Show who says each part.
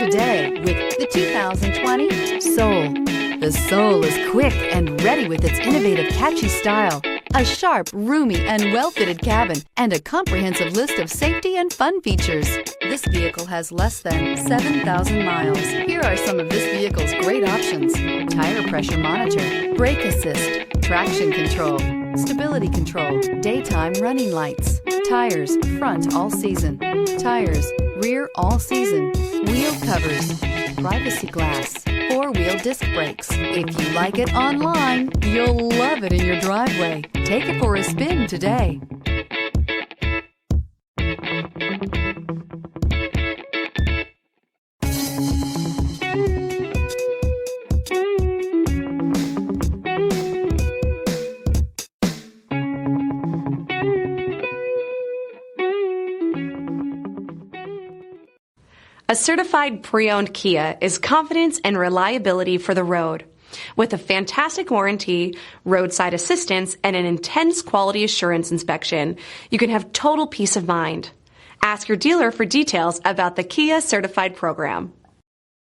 Speaker 1: today with the 2020 Soul. The Soul is quick and ready with its innovative, catchy style, a sharp, roomy, and well-fitted cabin, and a comprehensive list of safety and fun features. This vehicle has less than 7,000 miles. Here are some of this vehicle's great options: tire pressure monitor, brake assist, traction control, stability control, daytime running lights, tires front all season, tires rear all season, wheel covers, privacy glass, four-wheel disc brakes. If you like it online, you'll love it in your driveway. Take it for a spin today.
Speaker 2: A certified pre-owned Kia is confidence and reliability for the road. With a fantastic warranty, roadside assistance, and an intense quality assurance inspection, you can have total peace of mind. Ask your dealer for details about the Kia Certified program.